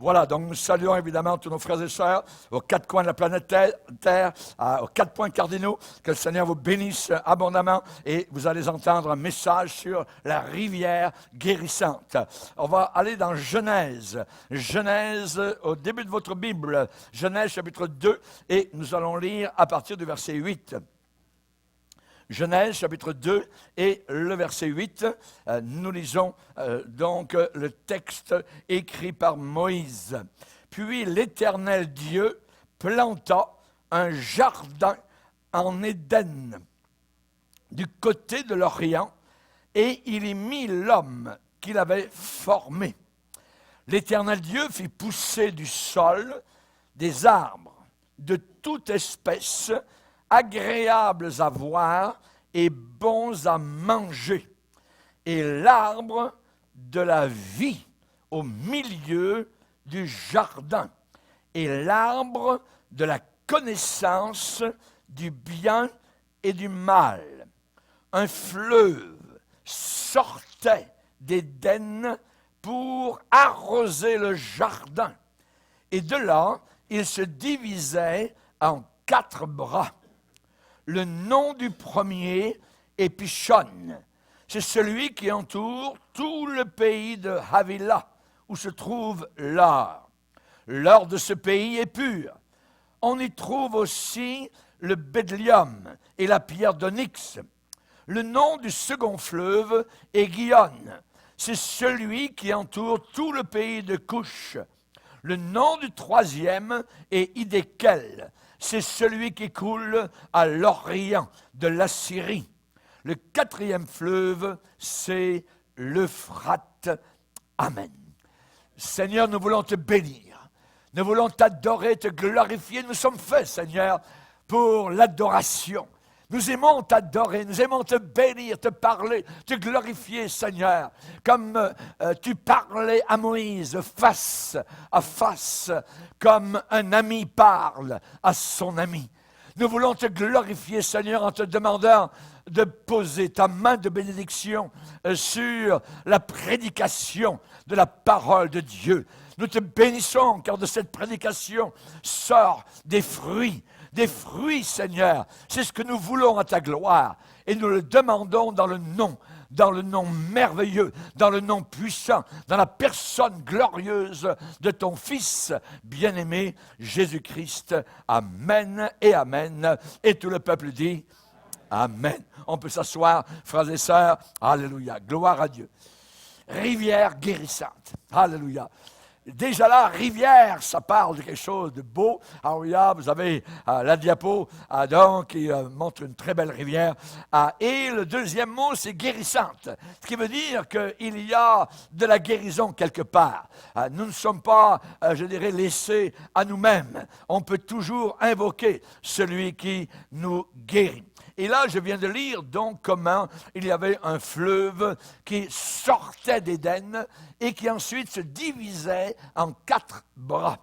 Voilà, donc nous saluons évidemment tous nos frères et sœurs aux quatre coins de la planète Terre, aux quatre points cardinaux. Que le Seigneur vous bénisse abondamment et vous allez entendre un message sur la rivière guérissante. On va aller dans Genèse. Genèse au début de votre Bible, Genèse chapitre 2, et nous allons lire à partir du verset 8. Genèse, chapitre 2 et le verset 8, nous lisons donc le texte écrit par Moïse. « Puis l'Éternel Dieu planta un jardin en Éden, du côté de l'Orient, et il y mit l'homme qu'il avait formé. L'Éternel Dieu fit pousser du sol des arbres de toute espèce, agréables à voir et bons à manger, et l'arbre de la vie au milieu du jardin, et l'arbre de la connaissance du bien et du mal. Un fleuve sortait d'Éden pour arroser le jardin, et de là, il se divisait en 4 bras. Le nom du premier est Pishon. C'est celui qui entoure tout le pays de Havila, où se trouve l'or. L'or de ce pays est pur. On y trouve aussi le bédlium et la pierre d'onyx. Le nom du second fleuve est Gihon. C'est celui qui entoure tout le pays de Cush. Le nom du troisième est Hiddekel. C'est celui qui coule à l'Orient de l'Assyrie. Le 4e fleuve, c'est l'Euphrate. Amen. Seigneur, nous voulons te bénir. Nous voulons t'adorer, te glorifier. Nous sommes faits, Seigneur, pour l'adoration. Nous aimons t'adorer, nous aimons te bénir, te parler, te glorifier, Seigneur, comme tu parlais à Moïse face à face, comme un ami parle à son ami. Nous voulons te glorifier, Seigneur, en te demandant de poser ta main de bénédiction sur la prédication de la parole de Dieu. Nous te bénissons, car de cette prédication sort des fruits, Seigneur. C'est ce que nous voulons à ta gloire. Et nous le demandons dans le nom merveilleux, dans le nom puissant, dans la personne glorieuse de ton Fils bien-aimé, Jésus-Christ. Amen et amen. Et tout le peuple dit amen. On peut s'asseoir, frères et sœurs. Alléluia. Gloire à Dieu. Rivière guérissante. Alléluia. Déjà là, rivière, ça parle de quelque chose de beau. Alléluia, vous avez la diapo donc, qui montre une très belle rivière. Et le deuxième mot, c'est guérissante. Ce qui veut dire qu'il y a de la guérison quelque part. Nous ne sommes pas, je dirais, laissés à nous-mêmes. On peut toujours invoquer celui qui nous guérit. Et là, je viens de lire donc comment il y avait un fleuve qui sortait d'Éden et qui ensuite se divisait en 4 bras.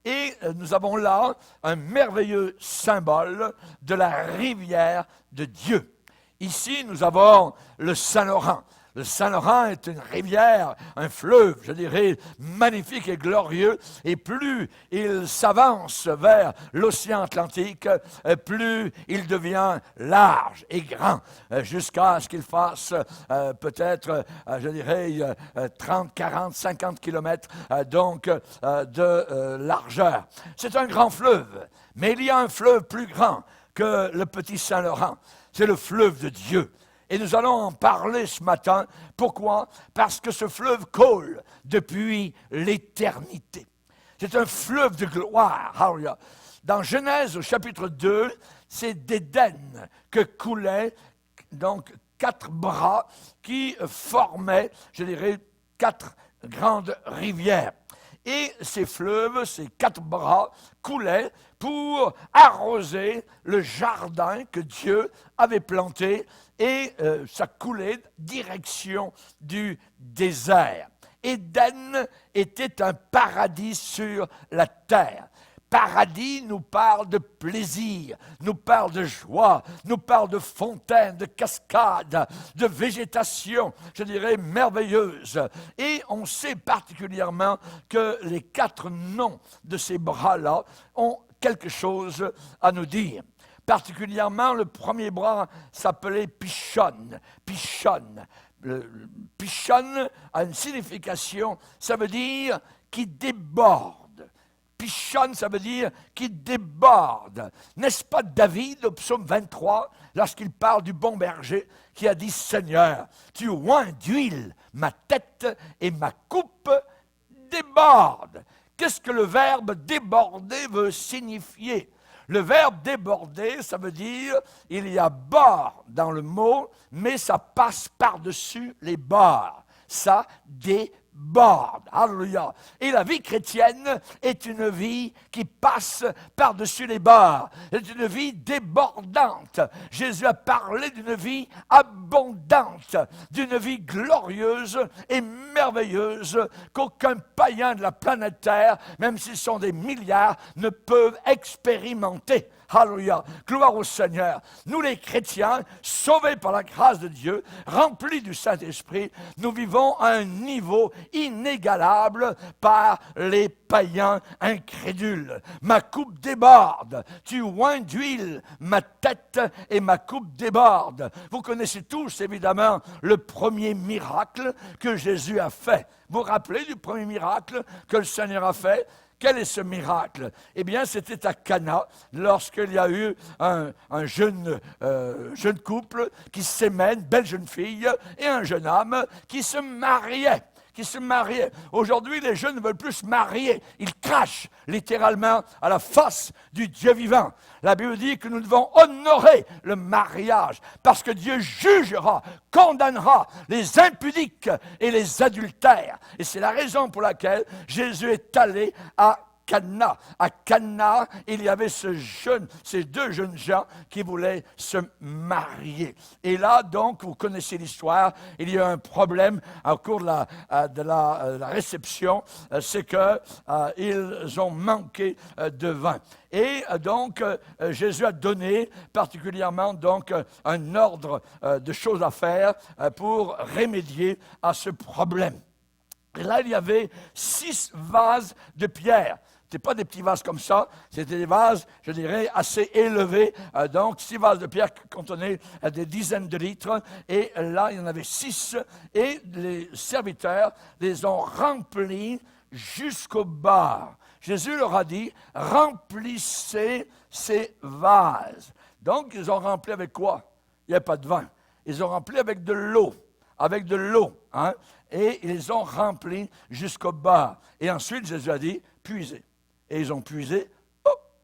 Et nous avons là un merveilleux symbole de la rivière de Dieu. Ici, nous avons le Saint-Laurent. Le Saint-Laurent est une rivière, un fleuve, je dirais, magnifique et glorieux. Et plus il s'avance vers l'océan Atlantique, plus il devient large et grand, jusqu'à ce qu'il fasse peut-être, je dirais, 30, 40, 50 kilomètres de largeur. C'est un grand fleuve, mais il y a un fleuve plus grand que le petit Saint-Laurent. C'est le fleuve de Dieu. Et nous allons en parler ce matin. Pourquoi? Parce que ce fleuve coule depuis l'éternité. C'est un fleuve de gloire. Hallelujah. Dans Genèse au chapitre 2, c'est d'Éden que coulaient donc 4 bras qui formaient, je dirais, 4 grandes rivières. Et ces fleuves, ces 4 bras, coulaient pour arroser le jardin que Dieu avait planté, et ça coulait direction du désert. Éden était un paradis sur la terre. paradis nous parle de plaisir, nous parle de joie, nous parle de fontaines, de cascades, de végétation, je dirais, merveilleuse. Et on sait particulièrement que les 4 noms de ces bras-là ont quelque chose à nous dire. Particulièrement, le premier bras s'appelait Pishon. Pishon. Pishon a une signification, ça veut dire qui déborde. Pishon, ça veut dire qui déborde. N'est-ce pas David, au psaume 23, lorsqu'il parle du bon berger, qui a dit « Seigneur, tu oins d'huile ma tête et ma coupe déborde ». Qu'est-ce que le verbe « déborder » veut signifier? Le verbe « déborder », ça veut dire il y a bord dans le mot, mais ça passe par-dessus les bords. Ça déborde. Alléluia. Et la vie chrétienne est une vie qui passe par-dessus les bords. C'est une vie débordante. Jésus a parlé d'une vie abondante, d'une vie glorieuse et merveilleuse qu'aucun païen de la planète Terre, même s'ils sont des milliards, ne peuvent expérimenter. Alléluia. Gloire au Seigneur. Nous les chrétiens, sauvés par la grâce de Dieu, remplis du Saint-Esprit, nous vivons à un niveau inégalable par les païens incrédules. Ma coupe déborde. Tu oins d'huile ma tête et ma coupe déborde. Vous connaissez tous, évidemment, le premier miracle que Jésus a fait. Vous vous rappelez du premier miracle que le Seigneur a fait? Quel est ce miracle? Eh bien, c'était à Cana, lorsqu'il y a eu un jeune couple qui s'aimait, une belle jeune fille, et un jeune homme qui se mariaient. Aujourd'hui, les jeunes ne veulent plus se marier. Ils crachent littéralement à la face du Dieu vivant. La Bible dit que nous devons honorer le mariage parce que Dieu jugera, condamnera les impudiques et les adultères. Et c'est la raison pour laquelle Jésus est allé à Cana. À Cana, il y avait ces 2 jeunes gens qui voulaient se marier. Et là, donc, vous connaissez l'histoire, il y a un problème au cours de la réception, c'est qu'ils ont manqué de vin. Et donc, Jésus a donné particulièrement donc un ordre de choses à faire pour remédier à ce problème. Et là, il y avait 6 vases de pierre. Ce n'étaient pas des petits vases comme ça, c'était des vases, je dirais, assez élevés. Donc, 6 vases de pierre qui contenaient des dizaines de litres. Et là, il y en avait 6. Et les serviteurs les ont remplis jusqu'au bord. Jésus leur a dit, remplissez ces vases. Donc, ils ont rempli avec quoi? Il n'y a pas de vin. Ils ont rempli avec de l'eau. Hein? Et ils les ont remplis jusqu'au bord. Et ensuite, Jésus a dit, puisez. Et ils ont puisé,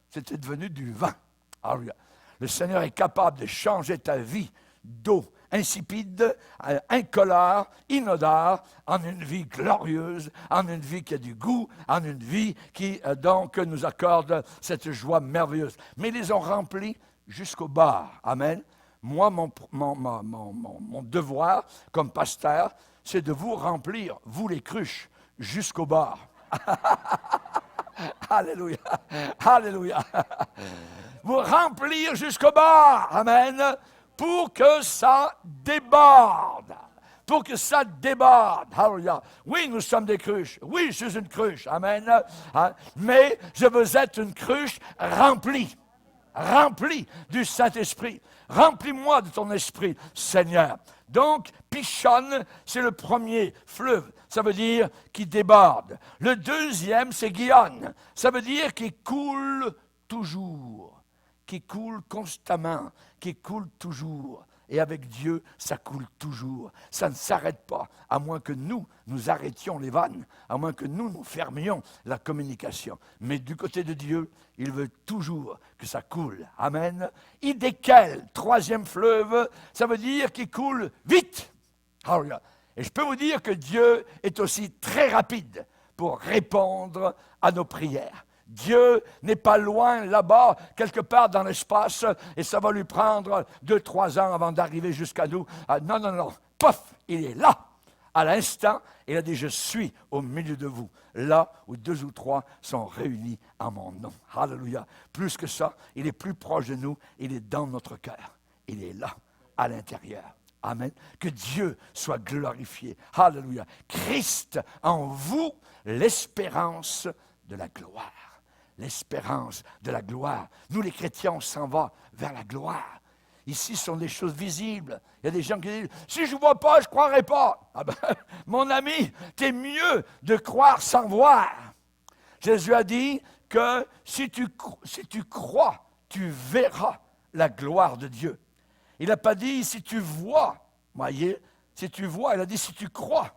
c'était devenu du vin. Alors, le Seigneur est capable de changer ta vie d'eau insipide, incolore, inodore, en une vie glorieuse, en une vie qui a du goût, en une vie qui donc nous accorde cette joie merveilleuse. Mais ils les ont remplis jusqu'au bord. Amen. Moi, mon devoir comme pasteur, c'est de vous remplir, vous les cruches, jusqu'au bord. Alléluia, alléluia. Vous remplir jusqu'au bord, amen, pour que ça déborde. Pour que ça déborde. Alléluia. Oui, nous sommes des cruches. Oui, je suis une cruche, amen. Mais je veux être une cruche remplie du Saint-Esprit. Remplis-moi de ton esprit, Seigneur. Donc, Pishon, c'est le premier fleuve. Ça veut dire qui déborde. Le deuxième, c'est Gihon. Ça veut dire qui coule toujours, qui coule constamment, qui coule toujours. Et avec Dieu, ça coule toujours. Ça ne s'arrête pas, à moins que nous arrêtions les vannes, à moins que nous fermions la communication. Mais du côté de Dieu, il veut toujours que ça coule. Amen. Idékel, troisième fleuve, ça veut dire qu'il coule vite. Et je peux vous dire que Dieu est aussi très rapide pour répondre à nos prières. Dieu n'est pas loin là-bas, quelque part dans l'espace, et ça va lui prendre 2-3 ans avant d'arriver jusqu'à nous. Non, pof, il est là. À l'instant, il a dit, je suis au milieu de vous, là où 2 ou 3 sont réunis en mon nom. Alléluia. Plus que ça, il est plus proche de nous, il est dans notre cœur. Il est là, à l'intérieur. Amen. Que Dieu soit glorifié. Alléluia. Christ en vous, l'espérance de la gloire. L'espérance de la gloire. Nous, les chrétiens, on s'en va vers la gloire. Ici, ce sont des choses visibles. Il y a des gens qui disent, si je ne vois pas, je ne croirai pas. Ah ben, mon ami, c'est mieux de croire sans voir. Jésus a dit que si tu crois, tu verras la gloire de Dieu. Il n'a pas dit si tu vois. Voyez, si tu vois, il a dit si tu crois,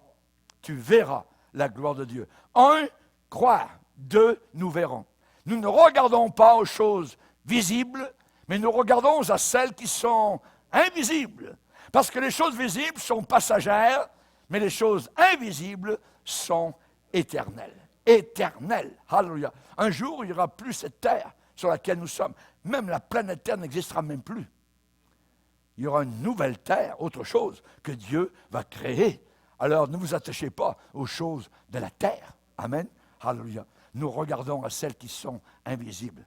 tu verras la gloire de Dieu. 1, croire. 2, nous verrons. Nous ne regardons pas aux choses visibles, mais nous regardons à celles qui sont invisibles. Parce que les choses visibles sont passagères, mais les choses invisibles sont éternelles. Éternelles. Alléluia. Un jour, il n'y aura plus cette terre sur laquelle nous sommes. Même la planète Terre n'existera même plus. Il y aura une nouvelle terre, autre chose, que Dieu va créer. Alors, ne vous attachez pas aux choses de la terre. Amen. Alléluia. Nous regardons à celles qui sont invisibles.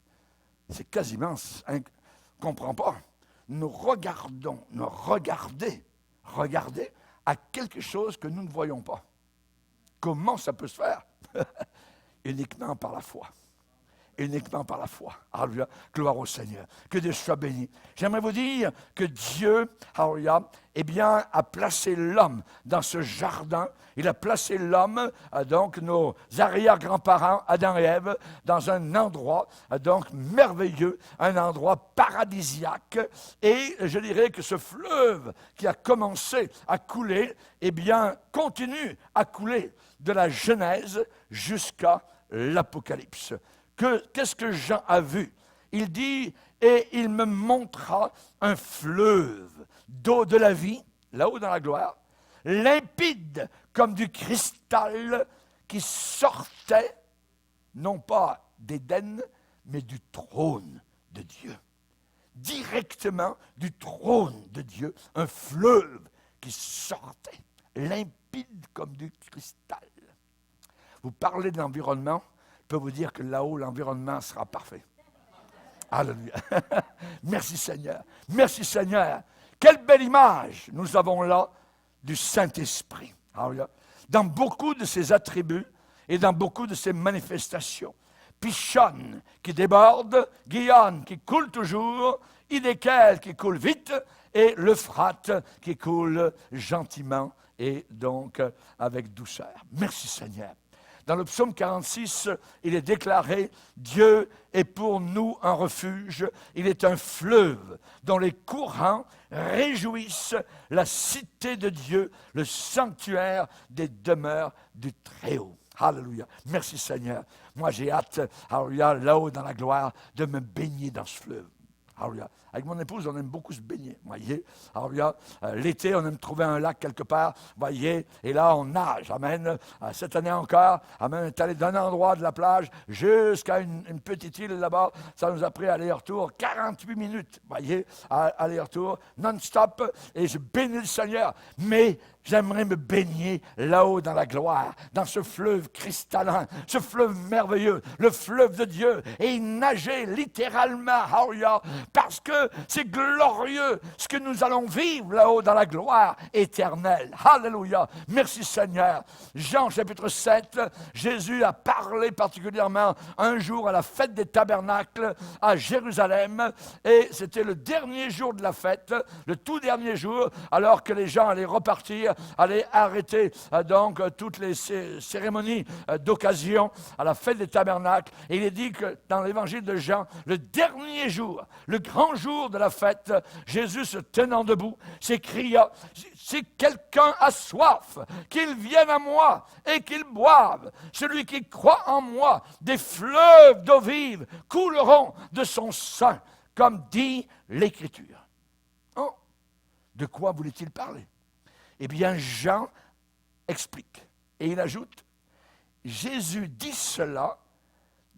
C'est quasiment... on ne comprend pas. Nous regardez à quelque chose que nous ne voyons pas. Comment ça peut se faire? Uniquement par la foi. Uniquement par la foi. Alléluia. Gloire au Seigneur. Que Dieu soit béni. J'aimerais vous dire que Dieu, alléluia, eh bien, a placé l'homme dans ce jardin. Il a placé l'homme, donc nos arrière-grands-parents, Adam et Ève, dans un endroit, donc merveilleux, un endroit paradisiaque. Et je dirais que ce fleuve qui a commencé à couler, eh bien, continue à couler de la Genèse jusqu'à l'Apocalypse. Qu'est-ce que Jean a vu? Il dit, et il me montra un fleuve d'eau de la vie, là-haut dans la gloire, limpide comme du cristal qui sortait, non pas d'Éden, mais du trône de Dieu. Directement du trône de Dieu, un fleuve qui sortait, limpide comme du cristal. Vous parlez de l'environnement, je peux vous dire que là-haut, l'environnement sera parfait. Alléluia. Merci Seigneur. Merci Seigneur. Quelle belle image nous avons là du Saint-Esprit. Alléluia. Dans beaucoup de ses attributs et dans beaucoup de ses manifestations. Pichonne qui déborde, Guyane qui coule toujours, Hiddekel qui coule vite et l'Euphrate qui coule gentiment et donc avec douceur. Merci Seigneur. Dans le psaume 46, il est déclaré « Dieu est pour nous un refuge, il est un fleuve dont les courants réjouissent la cité de Dieu, le sanctuaire des demeures du Très-Haut. » Alléluia. Merci Seigneur. Moi j'ai hâte, alléluia, là-haut dans la gloire, de me baigner dans ce fleuve. Alléluia. Avec mon épouse, on aime beaucoup se baigner, voyez. Alléluia. L'été, on aime trouver un lac quelque part, voyez, et là, on nage. Amen. Cette année encore, amen, on est allé d'un endroit de la plage jusqu'à une petite île là-bas. Ça nous a pris aller-retour 48 minutes, voyez, aller-retour, non-stop, et je bénis le Seigneur. Mais j'aimerais me baigner là-haut dans la gloire, dans ce fleuve cristallin, ce fleuve merveilleux, le fleuve de Dieu, et y nager littéralement, alléluia, parce que c'est glorieux ce que nous allons vivre là-haut dans la gloire éternelle. Alléluia. Merci Seigneur. Jean chapitre 7, Jésus a parlé particulièrement un jour à la fête des tabernacles à Jérusalem, et c'était le dernier jour de la fête, le tout dernier jour, alors que les gens allaient repartir, allaient arrêter donc toutes les cérémonies d'occasion à la fête des tabernacles. Et il est dit que dans l'évangile de Jean, le dernier jour, le grand jour de la fête, Jésus se tenant debout, s'écria, si quelqu'un a soif, qu'il vienne à moi et qu'il boive. Celui qui croit en moi, des fleuves d'eau vive couleront de son sein, comme dit l'Écriture. Oh, de quoi voulait-il parler? Eh bien, Jean explique. Et il ajoute, Jésus dit cela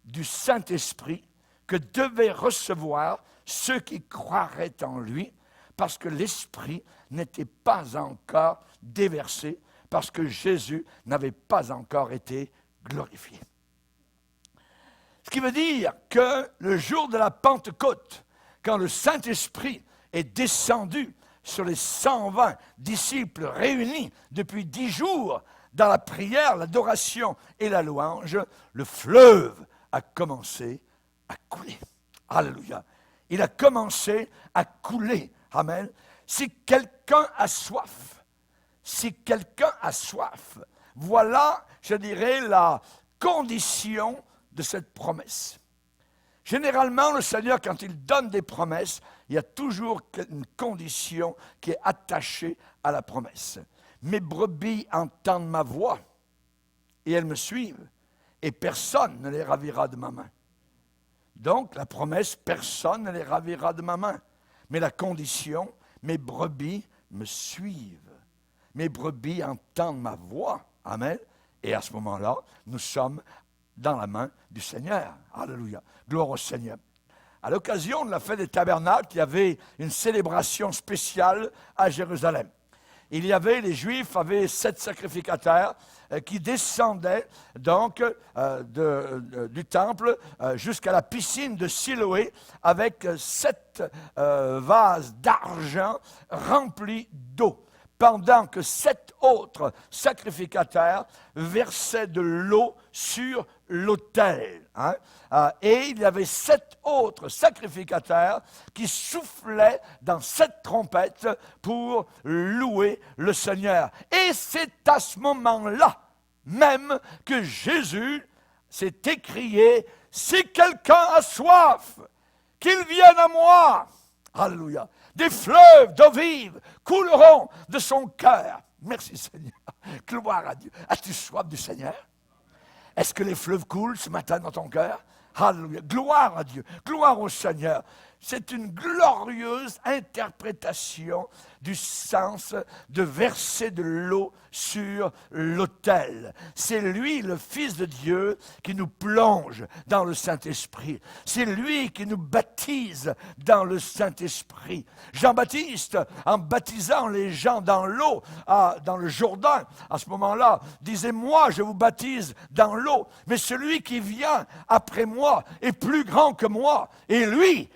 du Saint-Esprit que devaient recevoir ceux qui croiraient en lui, parce que l'Esprit n'était pas encore déversé parce que Jésus n'avait pas encore été glorifié. Ce qui veut dire que le jour de la Pentecôte, quand le Saint-Esprit est descendu sur les 120 disciples réunis depuis 10 jours dans la prière, l'adoration et la louange, le fleuve a commencé à couler. Alléluia. Il a commencé à couler. Amen. Si quelqu'un a soif, voilà, je dirais, la condition de cette promesse. Généralement, le Seigneur, quand il donne des promesses, il y a toujours une condition qui est attachée à la promesse. Mes brebis entendent ma voix et elles me suivent, et personne ne les ravira de ma main. Donc, la promesse, personne ne les ravira de ma main. Mais la condition, mes brebis me suivent. Mes brebis entendent ma voix. Amen. Et à ce moment-là, nous sommes dans la main du Seigneur. Alléluia. Gloire au Seigneur. À l'occasion de la fête des tabernacles, il y avait une célébration spéciale à Jérusalem. Les Juifs avaient 7 sacrificateurs qui descendaient donc du temple jusqu'à la piscine de Siloé avec 7 vases d'argent remplis d'eau, pendant que 7 autres sacrificateurs versaient de l'eau sur l'autel. Et il y avait 7 autres sacrificateurs qui soufflaient dans 7 trompettes pour louer le Seigneur. Et c'est à ce moment-là même que Jésus s'est écrié « Si quelqu'un a soif, qu'il vienne à moi !» Alléluia. Des fleuves d'eau vive couleront de son cœur. Merci Seigneur. Gloire à Dieu. As-tu soif du Seigneur? Est-ce que les fleuves coulent ce matin dans ton cœur? Alléluia. Gloire à Dieu. Gloire au Seigneur. C'est une glorieuse interprétation du sens de verser de l'eau sur l'autel. C'est lui, le Fils de Dieu, qui nous plonge dans le Saint-Esprit. C'est lui qui nous baptise dans le Saint-Esprit. Jean-Baptiste, en baptisant les gens dans l'eau, dans le Jourdain, à ce moment-là, disait « Moi, je vous baptise dans l'eau, mais celui qui vient après moi est plus grand que moi. Et lui,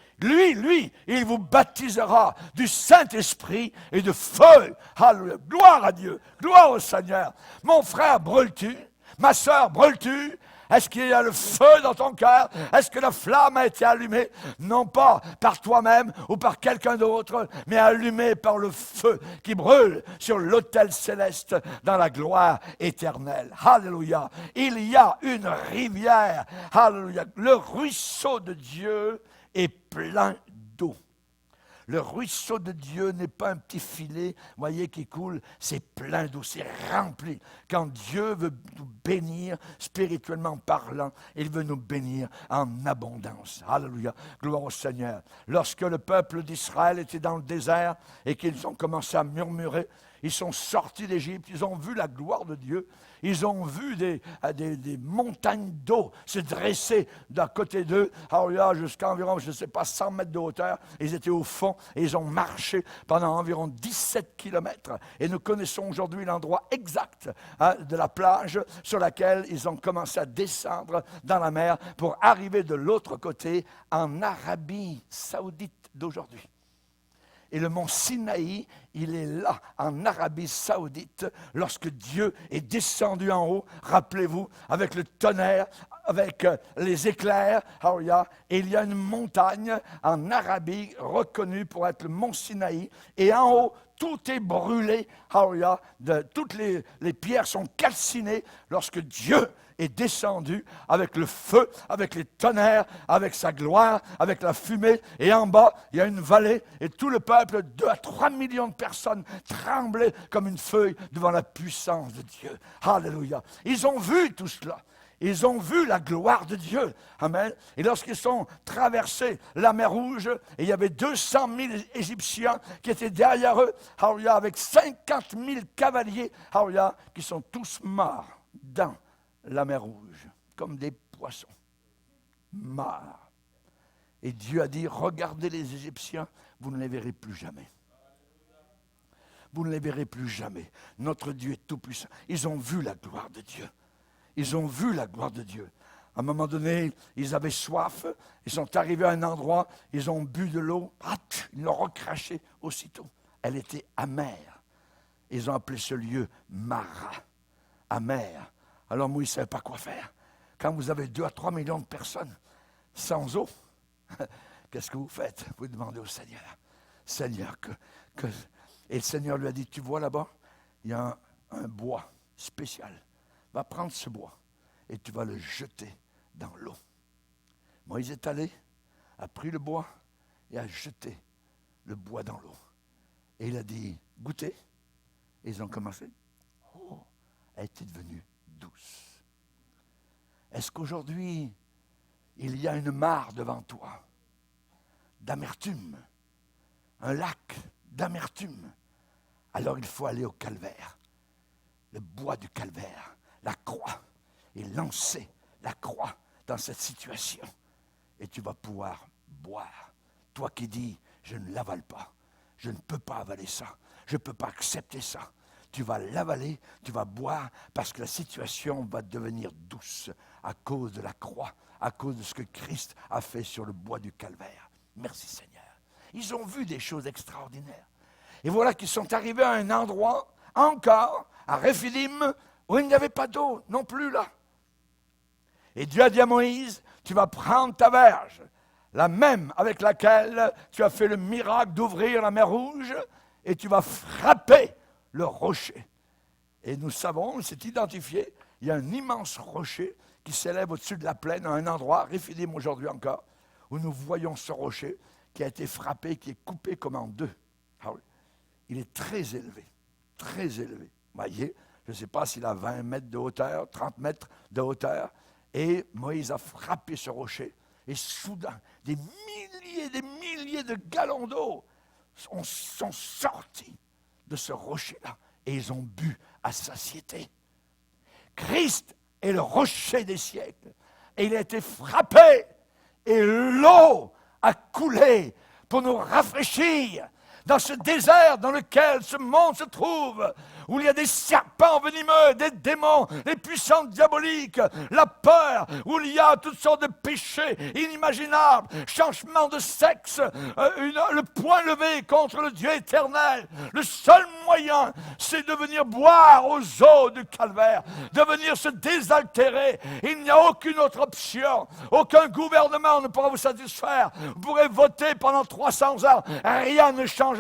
il vous baptisera du Saint-Esprit et de feu. Alléluia. Gloire à Dieu. Gloire au Seigneur. Mon frère, brûles-tu? Ma sœur, brûles-tu? Est-ce qu'il y a le feu dans ton cœur? Est-ce que la flamme a été allumée? Non pas par toi-même ou par quelqu'un d'autre, mais allumée par le feu qui brûle sur l'autel céleste dans la gloire éternelle. Alléluia. Il y a une rivière. Alléluia. Le ruisseau de Dieu est plein d'eau. Le ruisseau de Dieu n'est pas un petit filet, voyez, qui coule, c'est plein d'eau, c'est rempli. Quand Dieu veut nous bénir, spirituellement parlant, il veut nous bénir en abondance. Alléluia, gloire au Seigneur. Lorsque le peuple d'Israël était dans le désert et qu'ils ont commencé à murmurer, ils sont sortis d'Égypte, ils ont vu la gloire de Dieu, ils ont vu des montagnes d'eau se dresser d'à côté d'eux, jusqu'à environ, je ne sais pas, 100 mètres de hauteur. Ils étaient au fond et ils ont marché pendant environ 17 kilomètres. Et nous connaissons aujourd'hui l'endroit exact de la plage sur laquelle ils ont commencé à descendre dans la mer pour arriver de l'autre côté en Arabie Saoudite d'aujourd'hui. Et le mont Sinaï, il est là, en Arabie Saoudite, lorsque Dieu est descendu en haut, rappelez-vous, avec le tonnerre, avec les éclairs, et il y a une montagne en Arabie reconnue pour être le mont Sinaï, et en haut, tout est brûlé, toutes les pierres sont calcinées lorsque Dieu est descendu avec le feu, avec les tonnerres, avec sa gloire, avec la fumée. Et en bas, il y a une vallée et tout le peuple, 2 à 3 millions de personnes, tremblaient comme une feuille devant la puissance de Dieu. Alléluia. Ils ont vu tout cela. Ils ont vu la gloire de Dieu. Amen. Et lorsqu'ils sont traversés la mer Rouge, et il y avait 200 000 Égyptiens qui étaient derrière eux, avec 50 000 cavaliers, qui sont tous morts dans la mer Rouge, comme des poissons, morts. Et Dieu a dit, regardez les Égyptiens, vous ne les verrez plus jamais. vous ne les verrez plus jamais. Notre Dieu est tout-puissant. Ils ont vu la gloire de Dieu. Ils ont vu la gloire de Dieu. À un moment donné, ils avaient soif, ils sont arrivés à un endroit, ils ont bu de l'eau, ils l'ont recrachée aussitôt. Elle était amère. Ils ont appelé ce lieu Mara, amère. Alors Moïse ne savait pas quoi faire. Quand vous avez 2 à 3 millions de personnes sans eau, qu'est-ce que vous faites? Vous demandez au Seigneur. Seigneur, Et le Seigneur lui a dit, tu vois là-bas, il y a un bois spécial. Va prendre ce bois et tu vas le jeter dans l'eau. Moïse est allé, a pris le bois et a jeté le bois dans l'eau. Et il a dit, goûtez. Et ils ont commencé. Oh, elle était devenue douce. Est-ce qu'aujourd'hui, il y a une mare devant toi d'amertume, un lac d'amertume? Alors il faut aller au calvaire, le bois du calvaire, la croix, et lancer la croix dans cette situation. Et tu vas pouvoir boire. Toi qui dis, je ne l'avale pas, je ne peux pas avaler ça, je ne peux pas accepter ça. Tu vas l'avaler, tu vas boire, parce que la situation va devenir douce à cause de la croix, à cause de ce que Christ a fait sur le bois du calvaire. Merci Seigneur. Ils ont vu des choses extraordinaires. Et voilà qu'ils sont arrivés à un endroit, encore, à Réphidim, où il n'y avait pas d'eau non plus là. Et Dieu a dit à Moïse, tu vas prendre ta verge, la même avec laquelle tu as fait le miracle d'ouvrir la mer Rouge, et tu vas frapper le rocher. Et nous savons, c'est identifié, il y a un immense rocher qui s'élève au-dessus de la plaine, à un endroit, Réphidim aujourd'hui encore, où nous voyons ce rocher qui a été frappé, qui est coupé comme en 2. Ah oui. Il est très élevé, très élevé. Vous voyez, je ne sais pas s'il a 20 mètres de hauteur, 30 mètres de hauteur, et Moïse a frappé ce rocher, et soudain, des milliers de gallons d'eau sont sortis de ce rocher-là, et ils ont bu à satiété. Christ est le rocher des siècles, et il a été frappé, et l'eau a coulé pour nous rafraîchir dans ce désert dans lequel ce monde se trouve, où il y a des serpents venimeux, des démons, des puissances diaboliques, la peur, où il y a toutes sortes de péchés inimaginables, changement de sexe, le poing levé contre le Dieu éternel. Le seul moyen, c'est de venir boire aux eaux du calvaire, de venir se désaltérer. Il n'y a aucune autre option. Aucun gouvernement ne pourra vous satisfaire. Vous pourrez voter pendant 300 ans. Rien ne changera.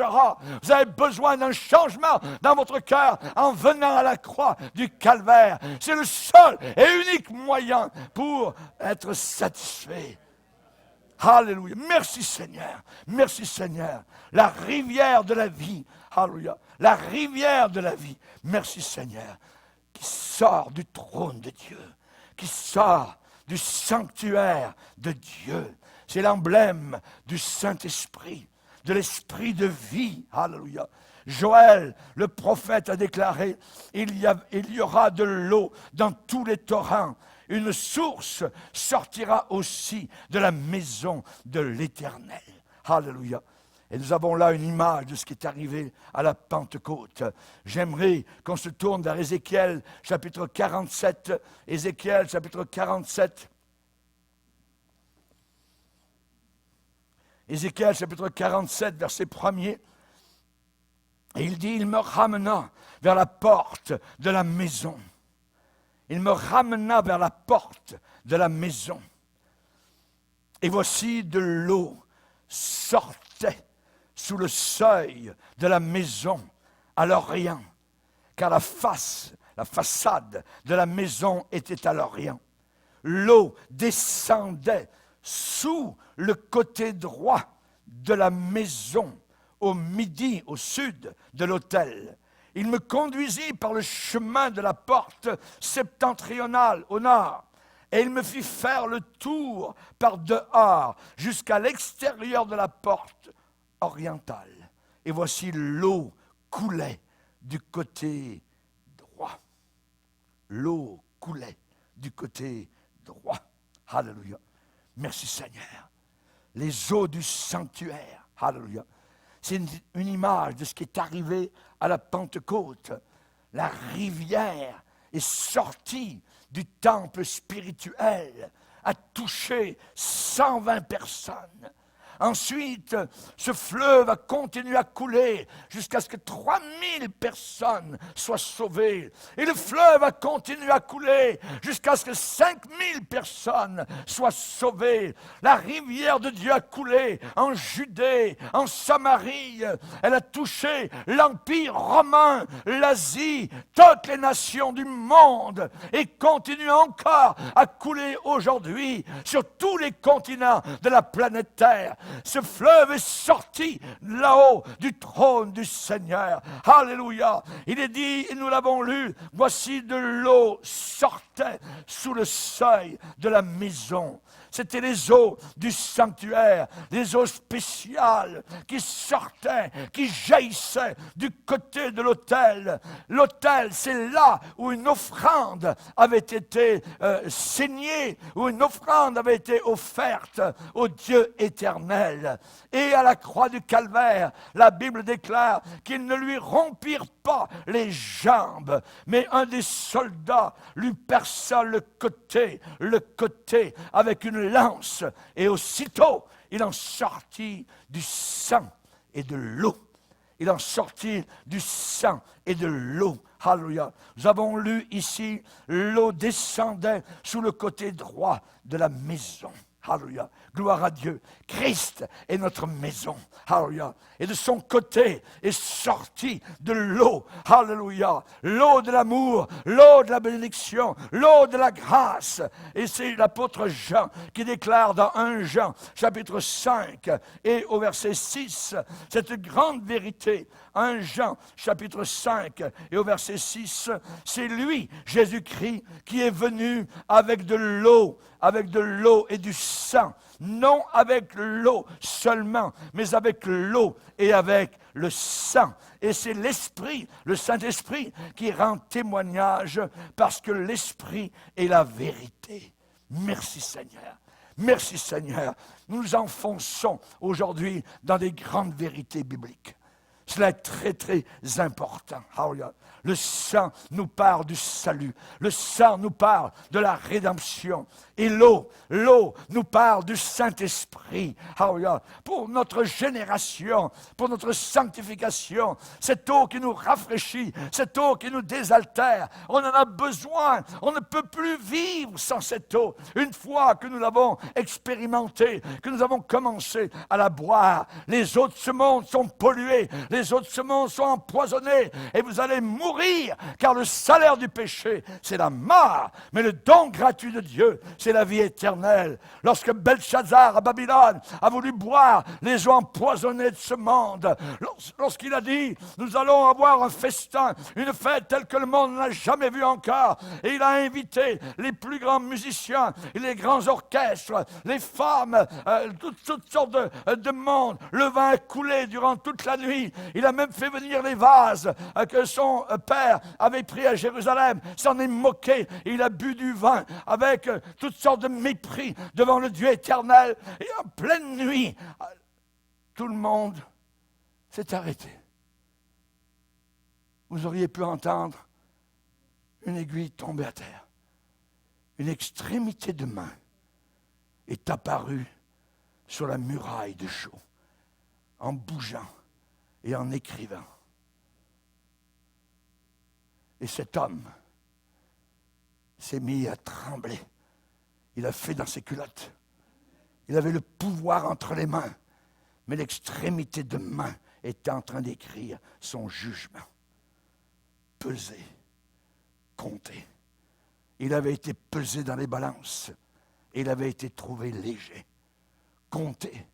Vous avez besoin d'un changement dans votre cœur en venant à la croix du calvaire. C'est le seul et unique moyen pour être satisfait. Alléluia. Merci Seigneur. Merci Seigneur. La rivière de la vie. Alléluia. La rivière de la vie. Merci Seigneur. Qui sort du trône de Dieu. Qui sort du sanctuaire de Dieu. C'est l'emblème du Saint-Esprit, de l'esprit de vie. Alléluia. Joël, le prophète, a déclaré, il y aura de l'eau dans tous les torrents. Une source sortira aussi de la maison de l'Éternel. Alléluia. Et nous avons là une image de ce qui est arrivé à la Pentecôte. J'aimerais qu'on se tourne vers Ézéchiel, chapitre 47. Ézéchiel, chapitre 47. Ézéchiel, chapitre 47, verset 1er. Et il dit, il me ramena vers la porte de la maison. Il me ramena vers la porte de la maison. Et voici de l'eau sortait sous le seuil de la maison à l'Orient, car la façade de la maison était à l'Orient. L'eau descendait sous le côté droit de la maison, au midi, au sud de l'autel. Il me conduisit par le chemin de la porte septentrionale au nord, et il me fit faire le tour par dehors jusqu'à l'extérieur de la porte orientale. Et voici l'eau coulait du côté droit. L'eau coulait du côté droit. Alléluia. Merci Seigneur. Les eaux du sanctuaire. Alléluia. C'est une image de ce qui est arrivé à la Pentecôte. La rivière est sortie du temple spirituel, a touché 120 personnes. Ensuite, ce fleuve a continué à couler jusqu'à ce que 3000 personnes soient sauvées. Et le fleuve a continué à couler jusqu'à ce que 5000 personnes soient sauvées. La rivière de Dieu a coulé en Judée, en Samarie. Elle a touché l'Empire romain, l'Asie, toutes les nations du monde et continue encore à couler aujourd'hui sur tous les continents de la planète Terre. Ce fleuve est sorti là-haut du trône du Seigneur. Alléluia. Il est dit, et nous l'avons lu, voici de l'eau sortait sous le seuil de la maison. C'était les eaux du sanctuaire, les eaux spéciales qui sortaient, qui jaillissaient du côté de l'autel. L'autel, c'est là où une offrande avait été saignée, où une offrande avait été offerte au Dieu éternel. Et à la croix du Calvaire, la Bible déclare qu'ils ne lui rompirent pas les jambes, mais un des soldats lui perça le côté avec une lance, et aussitôt il en sortit du sang et de l'eau. Il en sortit du sang et de l'eau. Alléluia. Nous avons lu ici, l'eau descendait sous le côté droit de la maison. Alléluia. Gloire à Dieu. Christ est notre maison. Alléluia. Et de son côté est sortie de l'eau. Alléluia. L'eau de l'amour, l'eau de la bénédiction, l'eau de la grâce. Et c'est l'apôtre Jean qui déclare dans 1 Jean, chapitre 5 et au verset 6, cette grande vérité. 1 Jean, chapitre 5 et au verset 6, c'est lui, Jésus-Christ, qui est venu avec de l'eau et du sang. Non avec l'eau seulement, mais avec l'eau et avec le sang. Et c'est l'Esprit, le Saint-Esprit, qui rend témoignage parce que l'Esprit est la vérité. Merci Seigneur. Merci Seigneur. Nous nous enfonçons aujourd'hui dans des grandes vérités bibliques. Cela est très, très important. Le sang nous parle du salut. Le sang nous parle de la rédemption. Et l'eau nous parle du Saint-Esprit. Pour notre génération, pour notre sanctification, cette eau qui nous rafraîchit, cette eau qui nous désaltère, on en a besoin. On ne peut plus vivre sans cette eau. Une fois que nous l'avons expérimentée, que nous avons commencé à la boire, les eaux de ce monde sont polluées, les eaux de ce monde sont empoisonnées, et vous allez mourir, car le salaire du péché, c'est la mort, mais le don gratuit de Dieu, c'est la vie éternelle. Lorsque Belchazzar à Babylone a voulu boire les eaux empoisonnées de ce monde, lorsqu'il a dit, nous allons avoir un festin, une fête telle que le monde n'a jamais vue encore, et il a invité les plus grands musiciens, et les grands orchestres, les femmes, toutes sortes de monde, le vin a coulé durant toute la nuit. Il a même fait venir les vases que son père avait pris à Jérusalem, s'en est moqué, il a bu du vin avec toutes sortes de mépris devant le Dieu éternel. Et en pleine nuit, tout le monde s'est arrêté. Vous auriez pu entendre une aiguille tomber à terre. Une extrémité de main est apparue sur la muraille de chaux, en bougeant et en écrivant. Et cet homme s'est mis à trembler. Il a fait dans ses culottes. Il avait le pouvoir entre les mains, mais l'extrémité de main était en train d'écrire son jugement. Pesé, compté. Il avait été pesé dans les balances et il avait été trouvé léger. Compté.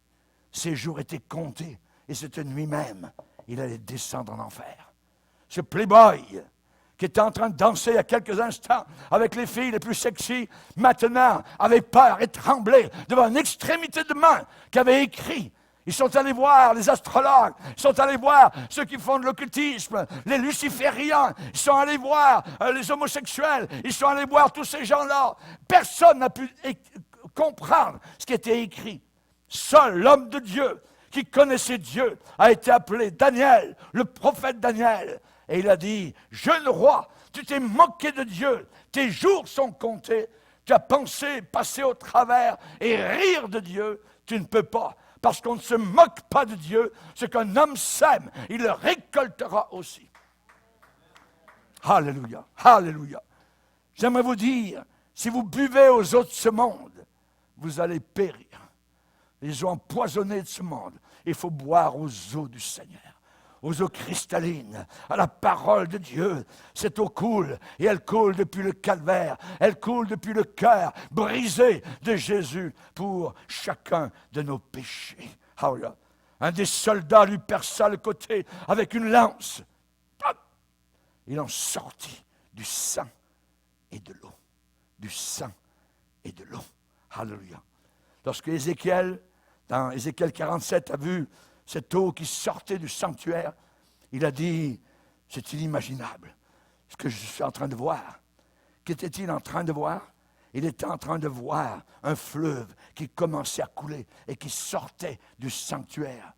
Ses jours étaient comptés et cette nuit même, il allait descendre en enfer. Ce playboy qui était en train de danser il y a quelques instants avec les filles les plus sexy, maintenant avait peur et tremblait devant une extrémité de main qui avait écrit. Ils sont allés voir les astrologues, ils sont allés voir ceux qui font de l'occultisme, les lucifériens, ils sont allés voir les homosexuels, ils sont allés voir tous ces gens-là. Personne n'a pu comprendre ce qui était écrit. Seul l'homme de Dieu qui connaissait Dieu, a été appelé Daniel, le prophète Daniel. Et il a dit, jeune roi, tu t'es moqué de Dieu, tes jours sont comptés, tu as pensé passer au travers et rire de Dieu, tu ne peux pas. Parce qu'on ne se moque pas de Dieu, ce qu'un homme sème, il le récoltera aussi. Alléluia, alléluia. J'aimerais vous dire, si vous buvez aux eaux de ce monde, vous allez périr. Les eaux empoisonnées de ce monde, il faut boire aux eaux du Seigneur, aux eaux cristallines, à la parole de Dieu. Cette eau coule, et elle coule depuis le calvaire, elle coule depuis le cœur brisé de Jésus pour chacun de nos péchés. Alléluia. Un des soldats lui perça le côté avec une lance. Il en sortit du sang et de l'eau. Du sang et de l'eau. Alléluia. Lorsque Ézéchiel, dans Ézéchiel 47, a vu cette eau qui sortait du sanctuaire, il a dit, c'est inimaginable ce que je suis en train de voir. Qu'était-il en train de voir? Il était en train de voir un fleuve qui commençait à couler et qui sortait du sanctuaire.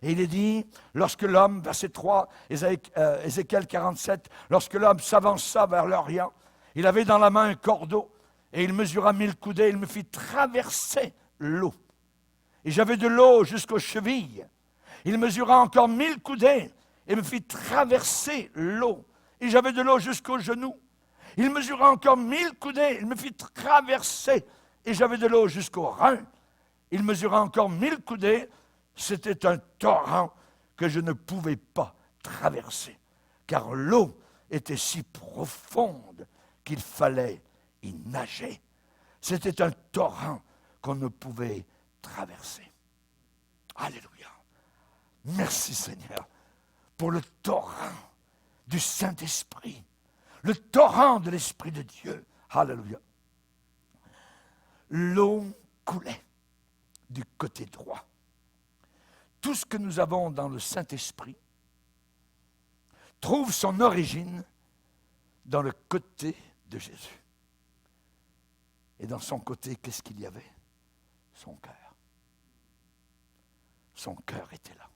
Et il est dit, lorsque l'homme, verset 3, Ézéchiel 47, lorsque l'homme s'avança vers l'Orient, il avait dans la main un cordeau, et il mesura 1000 coudées, il me fit traverser l'eau. Et j'avais de l'eau jusqu'aux chevilles. Il mesura encore 1000 coudées, et me fit traverser l'eau. Et j'avais de l'eau jusqu'aux genoux. Il mesura encore 1000 coudées, il me fit traverser, et j'avais de l'eau jusqu'aux reins. Il mesura encore 1000 coudées, c'était un torrent que je ne pouvais pas traverser, car l'eau était si profonde qu'il fallait y nager. C'était un torrent qu'on ne pouvait traverser. Alléluia. Merci Seigneur pour le torrent du Saint-Esprit, le torrent de l'Esprit de Dieu. Alléluia. L'eau coulait du côté droit. Tout ce que nous avons dans le Saint-Esprit trouve son origine dans le côté de Jésus. Et dans son côté, qu'est-ce qu'il y avait? Son cœur. Son cœur était là.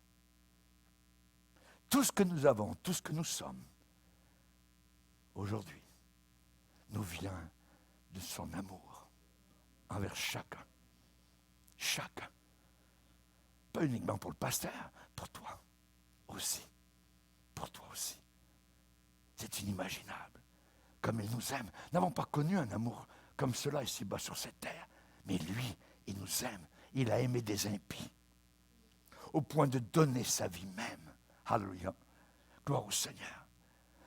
Tout ce que nous avons, tout ce que nous sommes, aujourd'hui, nous vient de son amour envers chacun. Chacun. Pas uniquement pour le pasteur, pour toi aussi. Pour toi aussi. C'est inimaginable. Comme il nous aime. Nous n'avons pas connu un amour comme cela ici-bas sur cette terre. Mais lui, il nous aime. Il a aimé des impies. Au point de donner sa vie même. Alléluia. Gloire au Seigneur.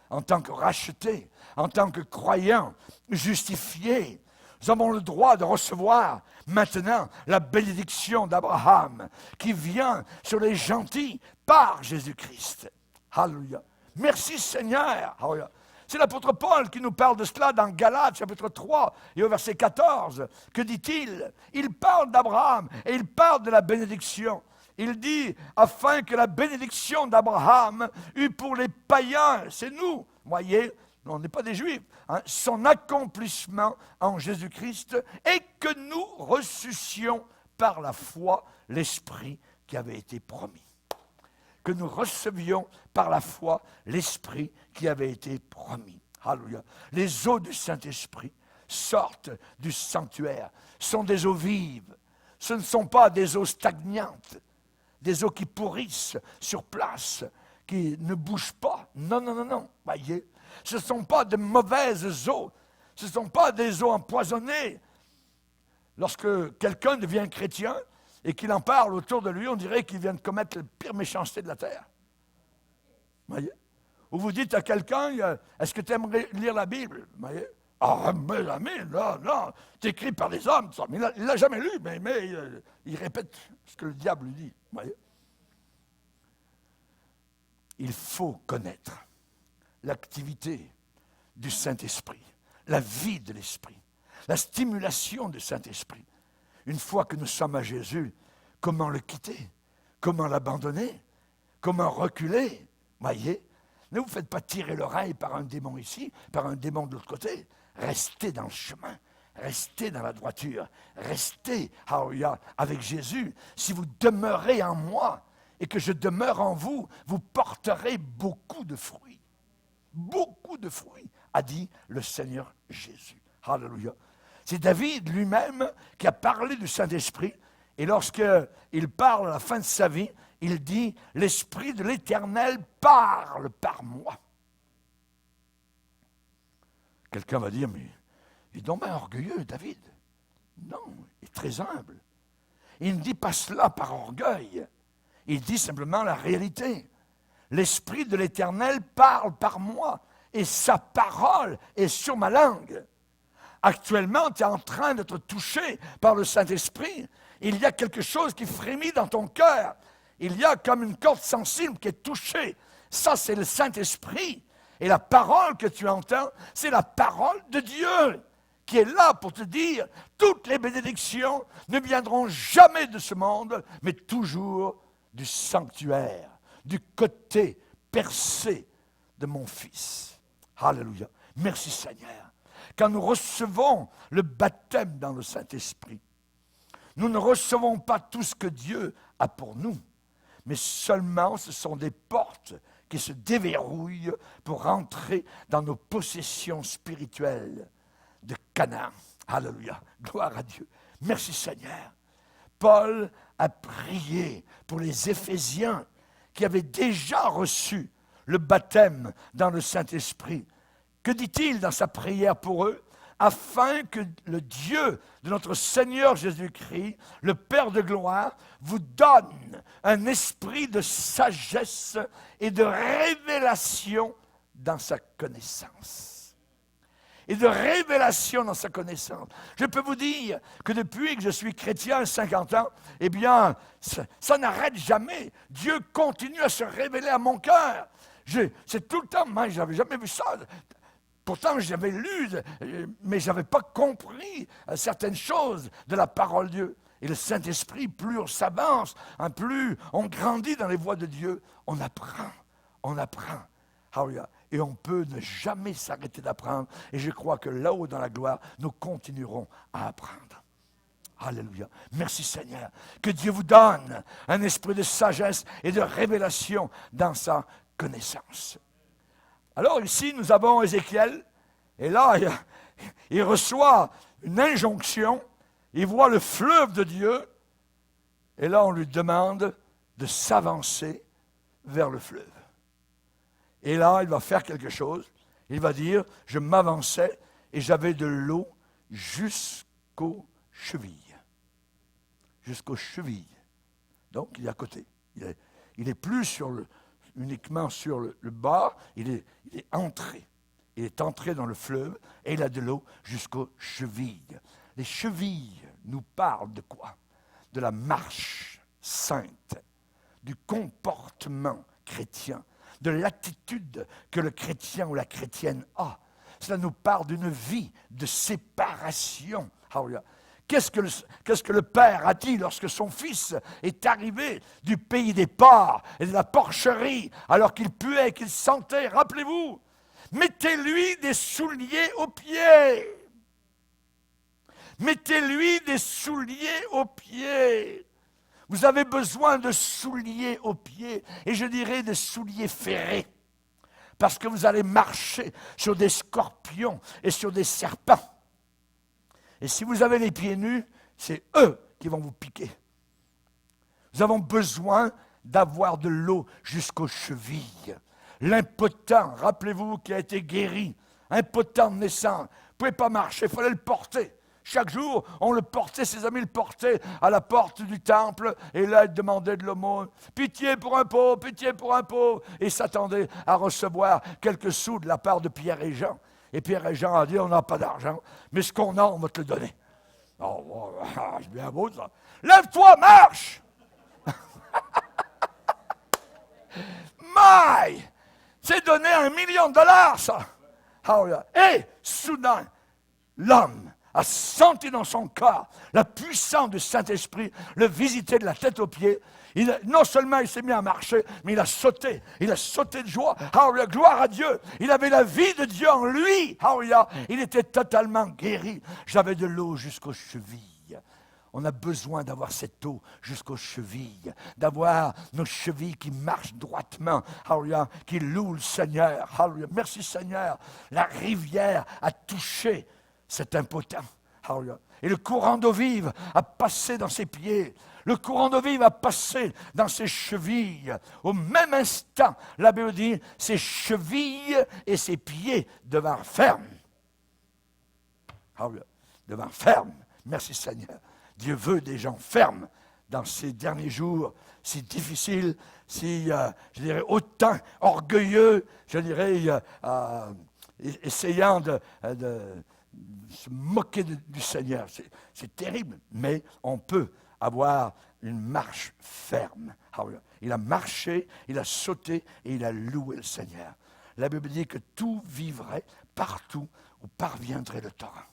En tant que rachetés, en tant que croyants, justifiés, nous avons le droit de recevoir maintenant la bénédiction d'Abraham qui vient sur les gentils par Jésus-Christ. Alléluia. Merci Seigneur. Alléluia. C'est l'apôtre Paul qui nous parle de cela dans Galates, chapitre 3, et au verset 14. Que dit-il? Il parle d'Abraham et il parle de la bénédiction. Il dit, afin que la bénédiction d'Abraham eût pour les païens, c'est nous, voyez, on n'est pas des Juifs, hein, son accomplissement en Jésus-Christ, et que nous ressuscions par la foi l'Esprit qui avait été promis. Que nous recevions par la foi l'Esprit qui avait été promis. Alléluia. Les eaux du Saint-Esprit sortent du sanctuaire, sont des eaux vives. Ce ne sont pas des eaux stagnantes, des eaux qui pourrissent sur place, qui ne bougent pas. Non, non, non, non. Voyez, ce ne sont pas de mauvaises eaux. Ce ne sont pas des eaux empoisonnées. Lorsque quelqu'un devient chrétien et qu'il en parle autour de lui, on dirait qu'il vient de commettre la pire méchanceté de la terre. Voyez? Ou vous dites à quelqu'un, est-ce que tu aimerais lire la Bible? Voyez? Ah, mais non, c'est écrit par des hommes. Mais il ne l'a jamais lu, mais il répète ce que le diable lui dit. Voyez? Il faut connaître l'activité du Saint-Esprit, la vie de l'Esprit, la stimulation du Saint-Esprit. Une fois que nous sommes à Jésus, comment le quitter? Comment l'abandonner? Comment reculer? Voyez? Ne vous faites pas tirer l'oreille par un démon ici, par un démon de l'autre côté. Restez dans le chemin. restez dans la droiture, restez, hallelujah, avec Jésus. Si vous demeurez en moi et que je demeure en vous, vous porterez beaucoup de fruits. Beaucoup de fruits, a dit le Seigneur Jésus. Alléluia. C'est David lui-même qui a parlé du Saint-Esprit. Et lorsqu'il parle à la fin de sa vie, il dit « L'Esprit de l'Éternel parle par moi ». Quelqu'un va dire « Mais il est donc bien orgueilleux, David. » Non, il est très humble. Il ne dit pas cela par orgueil. Il dit simplement la réalité. L'Esprit de l'Éternel parle par moi et sa parole est sur ma langue. Actuellement, tu es en train d'être touché par le Saint-Esprit. Il y a quelque chose qui frémit dans ton cœur. Il y a comme une corde sensible qui est touchée. Ça, c'est le Saint-Esprit. Et la parole que tu entends, c'est la parole de Dieu qui est là pour te dire toutes les bénédictions ne viendront jamais de ce monde, mais toujours du sanctuaire, du côté percé de mon Fils. Alléluia. Merci Seigneur. Quand nous recevons le baptême dans le Saint-Esprit, nous ne recevons pas tout ce que Dieu a pour nous, mais seulement ce sont des portes qui se déverrouillent pour rentrer dans nos possessions spirituelles de Canaan. Alléluia. Gloire à Dieu. Merci Seigneur. Paul a prié pour les Éphésiens qui avaient déjà reçu le baptême dans le Saint-Esprit. Que dit-il dans sa prière pour eux? Afin que le Dieu de notre Seigneur Jésus-Christ, le Père de gloire, vous donne un esprit de sagesse et de révélation dans sa connaissance. Et de révélation dans sa connaissance. Je peux vous dire que depuis que je suis chrétien, 50 ans, eh bien, ça n'arrête jamais. Dieu continue à se révéler à mon cœur. C'est tout le temps, moi, je n'avais jamais vu ça. Pourtant, j'avais lu, mais je n'avais pas compris certaines choses de la parole de Dieu. Et le Saint-Esprit, plus on s'avance, plus on grandit dans les voies de Dieu, on apprend. Et on peut ne jamais s'arrêter d'apprendre. Et je crois que là-haut dans la gloire, nous continuerons à apprendre. Alléluia. Merci Seigneur. Que Dieu vous donne un esprit de sagesse et de révélation dans sa connaissance. Alors ici, nous avons Ézéchiel, et là, il reçoit une injonction, il voit le fleuve de Dieu, et là, on lui demande de s'avancer vers le fleuve. Et là, il va faire quelque chose, il va dire, je m'avançais, et j'avais de l'eau jusqu'aux chevilles. Jusqu'aux chevilles. Donc, il est à côté. Il est plus uniquement sur le bas, il est entré. Il est entré dans le fleuve et il a de l'eau jusqu'aux chevilles. Les chevilles nous parlent de quoi? De la marche sainte, du comportement chrétien, de l'attitude que le chrétien ou la chrétienne a. Cela nous parle d'une vie de séparation. Qu'est-ce que le Père a dit lorsque son fils est arrivé du pays des porcs et de la porcherie, alors qu'il puait, qu'il sentait? Rappelez-vous, mettez-lui des souliers aux pieds. Mettez-lui des souliers aux pieds. Vous avez besoin de souliers aux pieds, et je dirais des souliers ferrés, parce que vous allez marcher sur des scorpions et sur des serpents. Et si vous avez les pieds nus, c'est eux qui vont vous piquer. Nous avons besoin d'avoir de l'eau jusqu'aux chevilles. L'impotent, rappelez-vous, qui a été guéri, impotent de naissance, ne pouvait pas marcher, il fallait le porter. Chaque jour, on le portait, ses amis le portaient à la porte du temple, et là, il demandait de l'aumône. Pitié pour un pauvre, pitié pour un pauvre. Et il s'attendait à recevoir quelques sous de la part de Pierre et Jean. Et Pierre et Jean ont dit, on n'a pas d'argent, mais ce qu'on a, on va te le donner. Oh, c'est bien beau ça. Lève-toi, marche! Maï! C'est donné $1 million, ça! Et soudain, l'homme a senti dans son corps la puissance du Saint-Esprit le visiter de la tête aux pieds. Non seulement il s'est mis à marcher, mais il a sauté de joie. Alléluia, gloire à Dieu. Il avait la vie de Dieu en lui. Alléluia, il était totalement guéri. J'avais de l'eau jusqu'aux chevilles. On a besoin d'avoir cette eau jusqu'aux chevilles, d'avoir nos chevilles qui marchent droitement, alléluia, qui louent le Seigneur. Alléluia. Merci Seigneur. La rivière a touché cet impotent. Alléluia. Et le courant d'eau vive a passé dans ses pieds. Le courant d'eau vive a passé dans ses chevilles. Au même instant, la Bible dit, ses chevilles et ses pieds devinrent fermes. Alléluia. Devinrent fermes. Merci Seigneur. Dieu veut des gens fermes dans ces derniers jours, si difficiles, si, je dirais, autant orgueilleux, je dirais, essayant de se moquer du Seigneur. C'est terrible, mais on peut avoir une marche ferme. Il a marché, il a sauté et il a loué le Seigneur. La Bible dit que tout vivrait partout où parviendrait le torrent.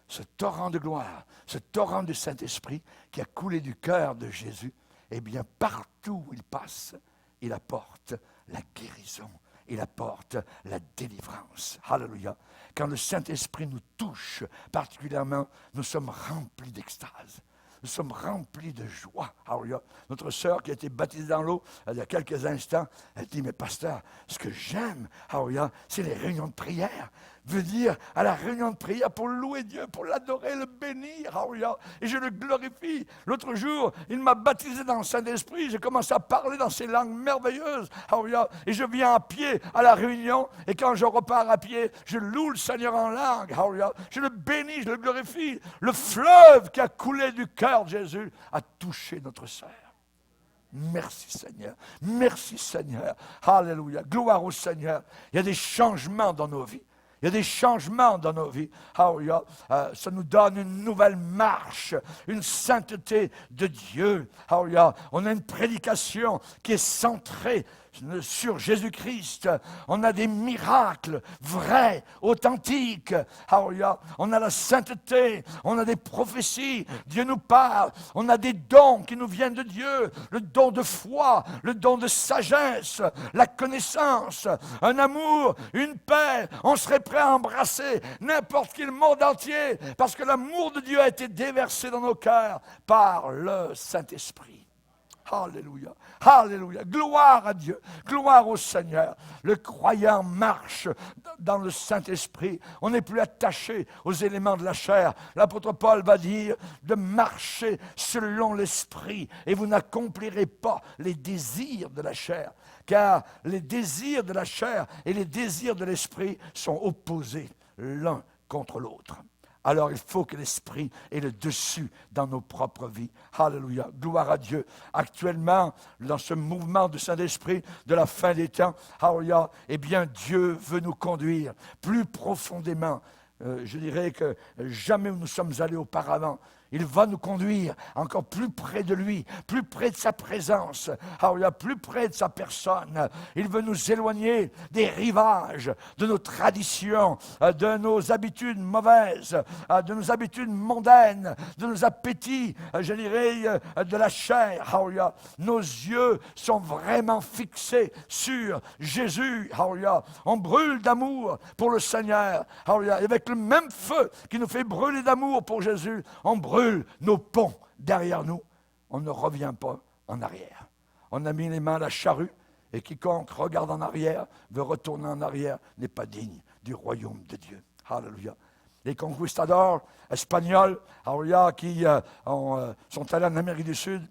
Ce torrent de gloire, ce torrent du Saint-Esprit qui a coulé du cœur de Jésus, eh bien, partout où il passe, il apporte la guérison, il apporte la délivrance. Alléluia. Quand le Saint-Esprit nous touche particulièrement, nous sommes remplis d'extase. Nous sommes remplis de joie. Alléluia. Notre sœur qui a été baptisée dans l'eau il y a quelques instants, elle dit, mais pasteur, ce que j'aime, alléluia, c'est les réunions de prière. Venir à la réunion de prière pour louer Dieu, pour l'adorer, le bénir, alléluia. Et je le glorifie. L'autre jour, il m'a baptisé dans le Saint-Esprit. J'ai commencé à parler dans ces langues merveilleuses, alléluia. Et je viens à pied à la réunion. Et quand je repars à pied, je loue le Seigneur en langue, alléluia. Je le bénis, je le glorifie. Le fleuve qui a coulé du cœur de Jésus a touché notre sœur. Merci Seigneur, merci Seigneur. Alléluia, gloire au Seigneur. Il y a des changements dans nos vies. Il y a des changements dans nos vies. Alléluia. Ça nous donne une nouvelle marche, une sainteté de Dieu. Alléluia. On a une prédication qui est centrée sur Jésus-Christ. On a des miracles vrais, authentiques. Alléluia. On a la sainteté, on a des prophéties. Dieu nous parle. On a des dons qui nous viennent de Dieu. Le don de foi, le don de sagesse, la connaissance, un amour, une paix. On serait prêt à embrasser n'importe quel monde entier parce que l'amour de Dieu a été déversé dans nos cœurs par le Saint-Esprit. Alléluia, alléluia, gloire à Dieu, gloire au Seigneur. Le croyant marche dans le Saint-Esprit. On n'est plus attaché aux éléments de la chair. L'apôtre Paul va dire de marcher selon l'Esprit et vous n'accomplirez pas les désirs de la chair. Car les désirs de la chair et les désirs de l'Esprit sont opposés l'un contre l'autre. Alors il faut que l'Esprit ait le dessus dans nos propres vies. Alléluia, gloire à Dieu. Actuellement, dans ce mouvement du Saint-Esprit de la fin des temps, alléluia, eh bien Dieu veut nous conduire plus profondément. Je dirais que jamais nous sommes allés auparavant. Il va nous conduire encore plus près de lui, plus près de sa présence, plus près de sa personne. Il veut nous éloigner des rivages, de nos traditions, de nos habitudes mauvaises, de nos habitudes mondaines, de nos appétits, je dirais, de la chair. Nos yeux sont vraiment fixés sur Jésus. On brûle d'amour pour le Seigneur. Et avec le même feu qui nous fait brûler d'amour pour Jésus, on brûle nos ponts derrière nous, on ne revient pas en arrière. On a mis les mains à la charrue et quiconque regarde en arrière, veut retourner en arrière, n'est pas digne du royaume de Dieu. Alléluia. Les conquistadors espagnols, alléluia, qui sont allés en Amérique du Sud,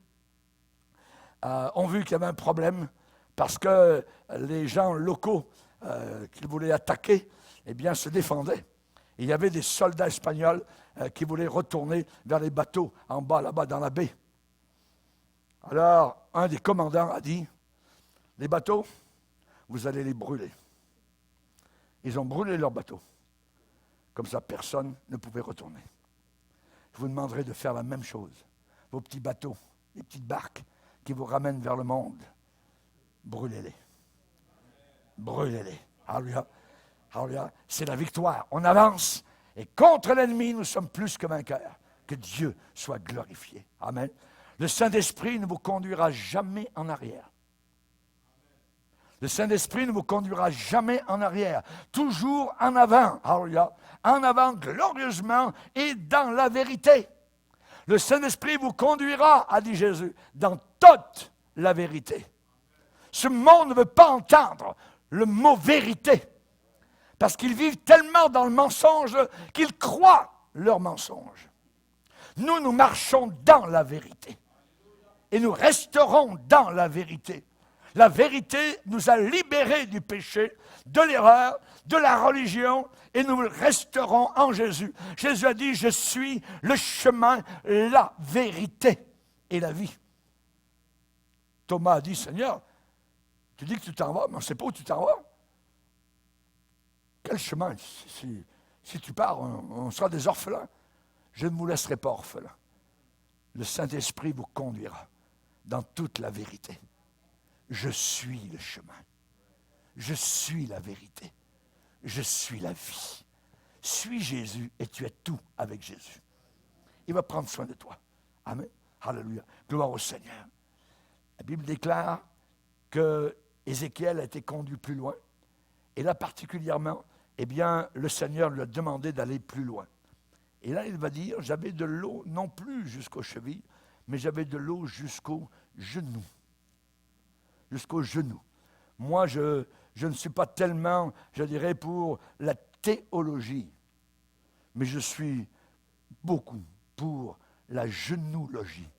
ont vu qu'il y avait un problème parce que les gens locaux qu'ils voulaient attaquer, eh bien, se défendaient. Il y avait des soldats espagnols qui voulaient retourner vers les bateaux en bas, là-bas, dans la baie. Alors, un des commandants a dit, les bateaux, vous allez les brûler. Ils ont brûlé leurs bateaux. Comme ça, personne ne pouvait retourner. Je vous demanderai de faire la même chose. Vos petits bateaux, les petites barques qui vous ramènent vers le monde, brûlez-les. Brûlez-les. Alléluia. Alléluia. C'est la victoire. On avance Et contre l'ennemi, nous sommes plus que vainqueurs. Que Dieu soit glorifié. Amen. Le Saint-Esprit ne vous conduira jamais en arrière. Le Saint-Esprit ne vous conduira jamais en arrière. Toujours en avant. Alléluia. En avant glorieusement et dans la vérité. Le Saint-Esprit vous conduira, a dit Jésus, dans toute la vérité. Ce monde ne veut pas entendre le mot vérité. Parce qu'ils vivent tellement dans le mensonge qu'ils croient leur mensonge. Nous, nous marchons dans la vérité. Et nous resterons dans la vérité. La vérité nous a libérés du péché, de l'erreur, de la religion, et nous resterons en Jésus. Jésus a dit, je suis le chemin, la vérité et la vie. Thomas a dit, Seigneur, tu dis que tu t'en vas, mais on ne sait pas où tu t'en vas. Quel chemin? Si tu pars, on sera des orphelins. Je ne vous laisserai pas orphelins. Le Saint-Esprit vous conduira dans toute la vérité. Je suis le chemin. Je suis la vérité. Je suis la vie. Suis Jésus et tu es tout avec Jésus. Il va prendre soin de toi. Amen. Alléluia. Gloire au Seigneur. La Bible déclare que Ézéchiel a été conduit plus loin. Et là, particulièrement, eh bien, le Seigneur lui a demandé d'aller plus loin. Et là, il va dire, j'avais de l'eau, non plus jusqu'aux chevilles, mais j'avais de l'eau jusqu'aux genoux. Jusqu'aux genoux. Moi, je ne suis pas tellement, je dirais, pour la théologie, mais je suis beaucoup pour la genoologie.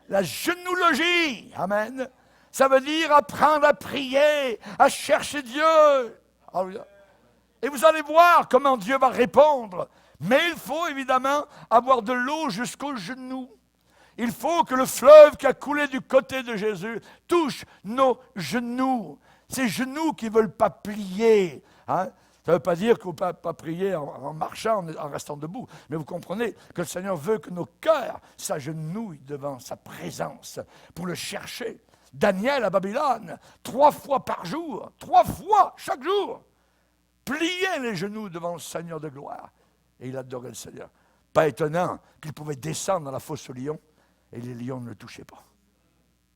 La genoologie, amen. Ça veut dire apprendre à prier, à chercher Dieu. Et vous allez voir comment Dieu va répondre. Mais il faut évidemment avoir de l'eau jusqu'aux genoux. Il faut que le fleuve qui a coulé du côté de Jésus touche nos genoux. Ces genoux qui ne veulent pas plier. Hein? Ça ne veut pas dire qu'on ne peut pas prier en marchant, en restant debout. Mais vous comprenez que le Seigneur veut que nos cœurs s'agenouillent devant sa présence pour le chercher. Daniel à Babylone, 3 fois par jour, 3 fois chaque jour, pliait les genoux devant le Seigneur de gloire. Et il adorait le Seigneur. Pas étonnant qu'il pouvait descendre dans la fosse aux lions et les lions ne le touchaient pas.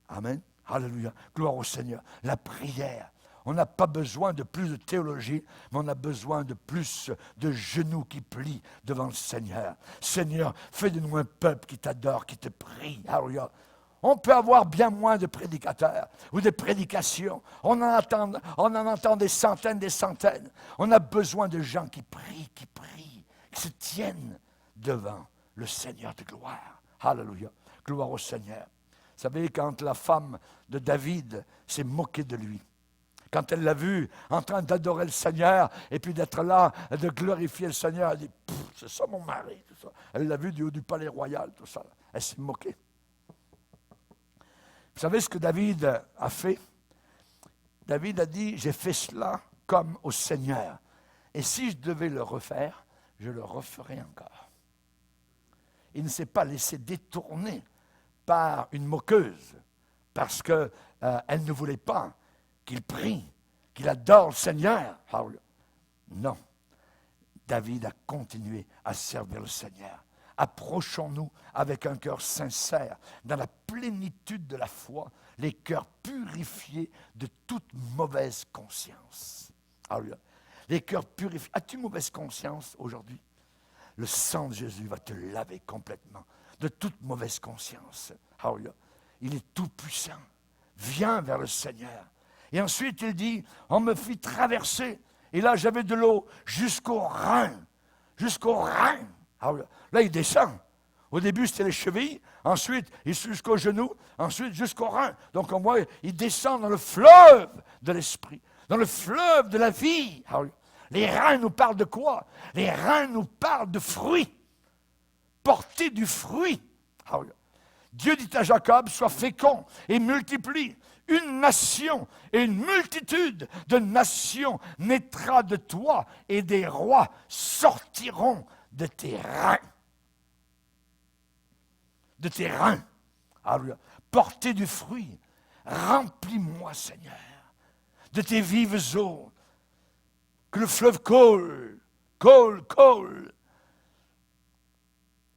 Amen. Alléluia. Gloire au Seigneur. La prière. On n'a pas besoin de plus de théologie, mais on a besoin de plus de genoux qui plient devant le Seigneur. Seigneur, fais de nous un peuple qui t'adore, qui te prie. Alléluia. On peut avoir bien moins de prédicateurs ou de prédications. On en entend des centaines. On a besoin de gens qui prient, qui se tiennent devant le Seigneur de gloire. Alléluia. Gloire au Seigneur. Vous savez, quand la femme de David s'est moquée de lui, quand elle l'a vu en train d'adorer le Seigneur et puis d'être là, de glorifier le Seigneur, elle dit, c'est ça mon mari, tout ça. Elle l'a vu du haut du palais royal, tout ça. Elle s'est moquée. Vous savez ce que David a fait? David a dit, j'ai fait cela comme au Seigneur. Et si je devais le refaire, je le referais encore. Il ne s'est pas laissé détourner par une moqueuse, parce qu'elle ne voulait pas qu'il prie, qu'il adore le Seigneur. Non, David a continué à servir le Seigneur. Approchons-nous avec un cœur sincère, dans la plénitude de la foi, les cœurs purifiés de toute mauvaise conscience. Les cœurs purifiés. As-tu mauvaise conscience aujourd'hui? Le sang de Jésus va te laver complètement de toute mauvaise conscience. Il est tout puissant. Viens vers le Seigneur. Et ensuite, il dit, on me fit traverser. Et là, j'avais de l'eau jusqu'au rein. Jusqu'au rein. Là, il descend. Au début, c'était les chevilles. Ensuite, il est jusqu'aux genoux. Ensuite, jusqu'au rein. Donc, on voit, il descend dans le fleuve de l'esprit. Dans le fleuve de la vie. Les reins nous parlent de quoi? Les reins nous parlent de fruits. Porter du fruit. Dieu dit à Jacob, sois fécond et multiplie. Une nation et une multitude de nations naîtra de toi et des rois sortiront de tes reins. De tes reins. Porter du fruit. Remplis-moi, Seigneur, de tes vives eaux. Que le fleuve coule, coule, coule.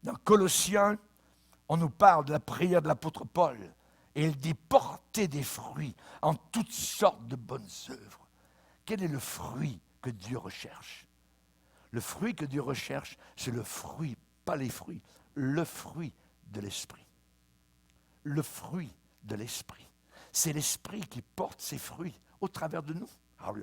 Dans Colossiens, on nous parle de la prière de l'apôtre Paul. Et il dit porter des fruits en toutes sortes de bonnes œuvres. Quel est le fruit que Dieu recherche? Le fruit que Dieu recherche, c'est le fruit, pas les fruits, le fruit de l'esprit. Le fruit de l'esprit. C'est l'esprit qui porte ses fruits au travers de nous. Alors,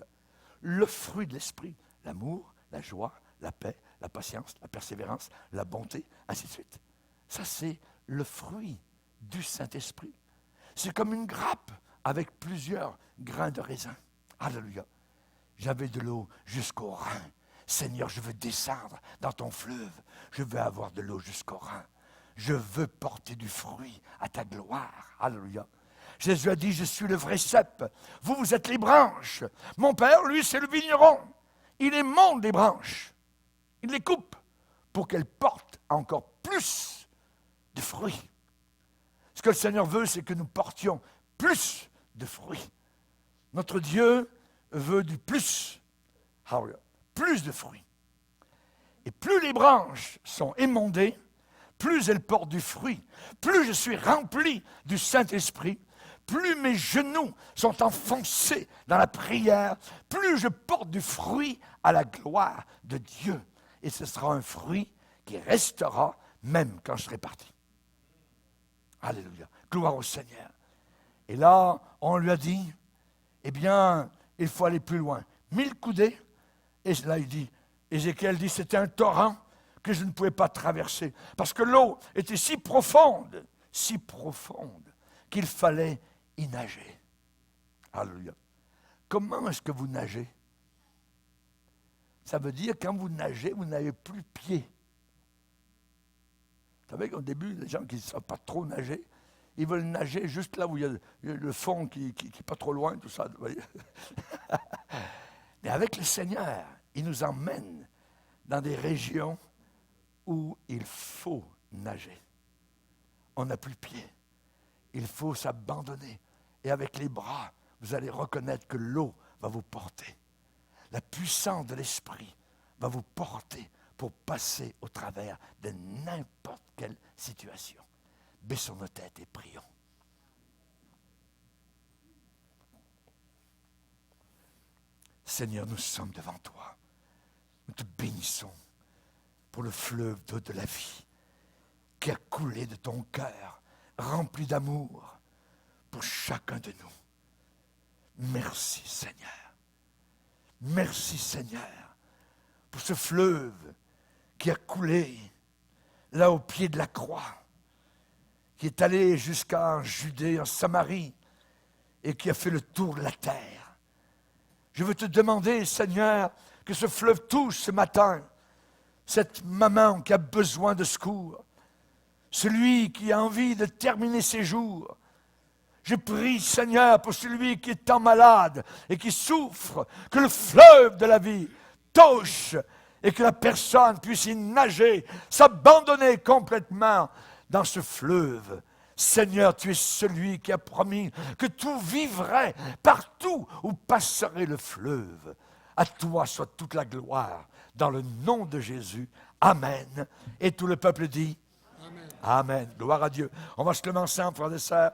le fruit de l'esprit, l'amour, la joie, la paix, la patience, la persévérance, la bonté, ainsi de suite. Ça, c'est le fruit du Saint-Esprit. C'est comme une grappe avec plusieurs grains de raisin. Alléluia. J'avais de l'eau jusqu'au rein. Seigneur, je veux descendre dans ton fleuve. Je veux avoir de l'eau jusqu'au rein. Je veux porter du fruit à ta gloire. Alléluia. Jésus a dit, je suis le vrai cep. Vous, vous êtes les branches. Mon Père, lui, c'est le vigneron. Il émonde les branches. Il les coupe pour qu'elles portent encore plus de fruits. Ce que le Seigneur veut, c'est que nous portions plus de fruits. Notre Dieu veut du plus. Alléluia. Plus de fruits. Et plus les branches sont émondées, plus elles portent du fruit. Plus je suis rempli du Saint-Esprit, plus mes genoux sont enfoncés dans la prière, plus je porte du fruit à la gloire de Dieu. Et ce sera un fruit qui restera même quand je serai parti. Alléluia. Gloire au Seigneur. Et là, on lui a dit, eh bien, il faut aller plus loin. 1000 coudées. Et là, il dit, Ézéchiel dit, c'était un torrent que je ne pouvais pas traverser. Parce que l'eau était si profonde, qu'il fallait y nager. Alléluia. Comment est-ce que vous nagez? Ça veut dire, quand vous nagez, vous n'avez plus pied. Vous savez qu'au début, les gens qui ne savent pas trop nager, ils veulent nager juste là où il y a le fond qui n'est pas trop loin, tout ça. Vous voyez? Mais avec le Seigneur, il nous emmène dans des régions où il faut nager. On n'a plus pied. Il faut s'abandonner. Et avec les bras, vous allez reconnaître que l'eau va vous porter. La puissance de l'Esprit va vous porter pour passer au travers de n'importe quelle situation. Baissons nos têtes et prions. Seigneur, nous sommes devant toi. Nous te bénissons pour le fleuve d'eau de la vie qui a coulé de ton cœur, rempli d'amour pour chacun de nous. Merci Seigneur. Merci Seigneur pour ce fleuve qui a coulé là au pied de la croix, qui est allé jusqu'en Judée, en Samarie, et qui a fait le tour de la terre. Je veux te demander, Seigneur, que ce fleuve touche ce matin cette maman qui a besoin de secours, celui qui a envie de terminer ses jours. Je prie, Seigneur, pour celui qui est tant malade et qui souffre, que le fleuve de la vie touche et que la personne puisse y nager, s'abandonner complètement dans ce fleuve. Seigneur, tu es celui qui a promis que tout vivrait partout où passerait le fleuve. À toi soit toute la gloire, dans le nom de Jésus. Amen. Et tout le peuple dit Amen. Amen. Gloire à Dieu. On va se lever ensemble, frères et sœurs.